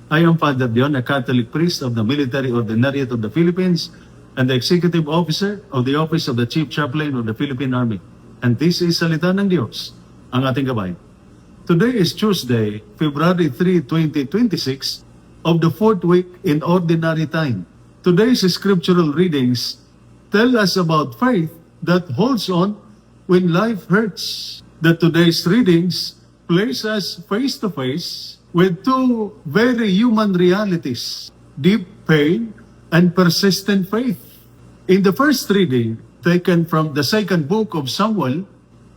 I am Father Dion, a Catholic priest of the Military Ordinariate of the Philippines and the Executive Officer of the Office of the Chief Chaplain of the Philippine Army. And this is Salita ng Diyos, ang ating gabay. Today is Tuesday, February 3, 2026, of the fourth week in Ordinary Time. Today's scriptural readings tell us about faith that holds on when life hurts. That today's readings place us face to face with two very human realities, deep pain and persistent faith. In the first reading, taken from the second book of Samuel,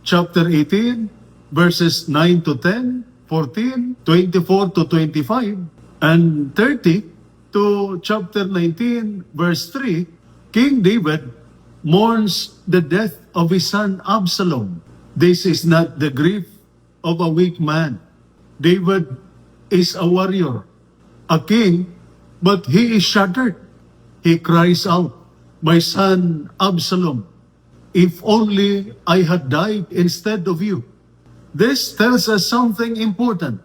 chapter 18, verses 9 to 10, 14, 24 to 25, and 30 to chapter 19, verse 3, King David mourns the death of his son Absalom. This is not the grief of a weak man. David is a warrior, a king, but he is shattered. He cries out, "My son Absalom, if only I had died instead of you." This tells us something important.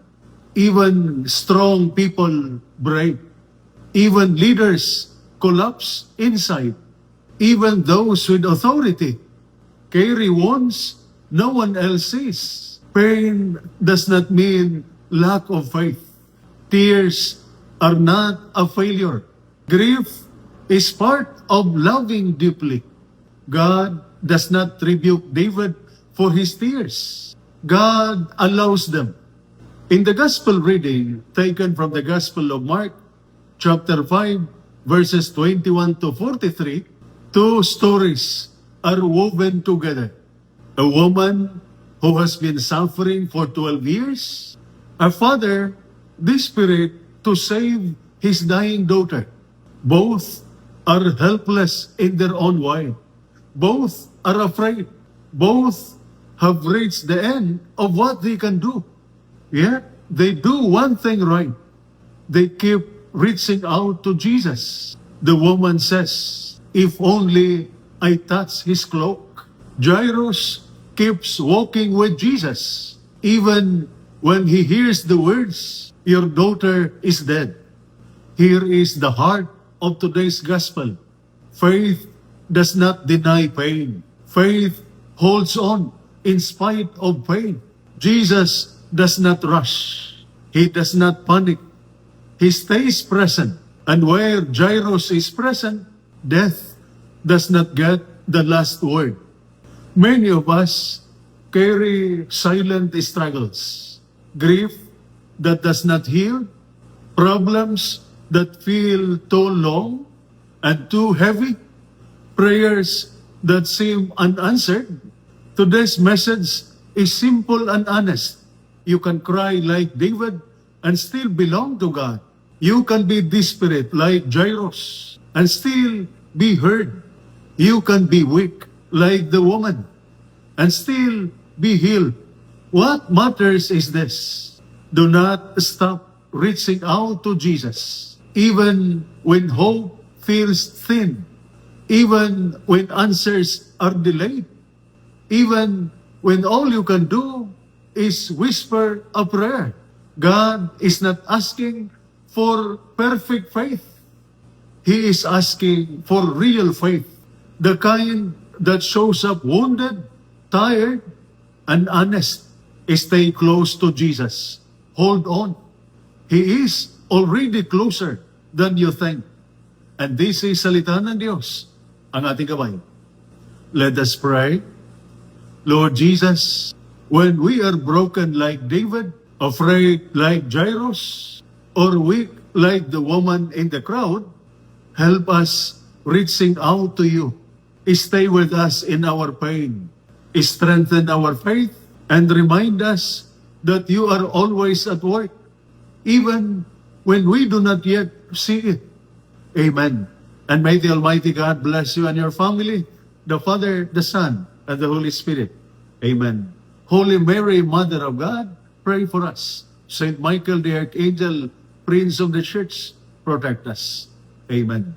Even strong people break. Even leaders collapse inside. Even those with authority carry wounds no one else sees. Pain does not mean lack of faith. Tears are not a failure. Grief is part of loving deeply. God does not rebuke David for his tears. God allows them. In the gospel reading taken from the Gospel of Mark, chapter 5, verses 21 to 43, two stories are woven together. A woman who has been suffering for 12 years, a father desperate to save his dying daughter. Both are helpless in their own way. Both are afraid. Both have reached the end of what they can do. Yet they do one thing right. They keep reaching out to Jesus. The woman says, "If only I touch his cloak." Jairus keeps walking with Jesus, even when he hears the words, "Your daughter is dead." Here is the heart of today's gospel. Faith does not deny pain. Faith holds on in spite of pain. Jesus does not rush. He does not panic. He stays present. And where Jairus is present, death does not get the last word. Many of us carry silent struggles, grief that does not heal, problems that feel too long and too heavy, prayers that seem unanswered. Today's message is simple and honest. You can cry like David and still belong to God. You can be desperate like Jairus and still be heard. You can be weak like the woman and still be healed. What matters is this: do not stop reaching out to Jesus, even when hope feels thin, even when answers are delayed, even when all you can do is whisper a prayer. God is not asking for perfect faith. He is asking for real faith, the kind that shows up wounded, tired, and honest. Stay close to Jesus. Hold on. He is already closer than you think. And this is Salita ng Diyos, ang ating gabay. Let us pray. Lord Jesus, when we are broken like David, afraid like Jairus, or weak like the woman in the crowd, help us reaching out to you. Stay with us in our pain. Strengthen our faith and remind us that you are always at work, even when we do not yet see it. Amen. And may the Almighty God bless you and your family, the Father, the Son, and the Holy Spirit. Amen. Holy Mary, Mother of God, pray for us. Saint Michael the Archangel, Prince of the Church, protect us. Amen.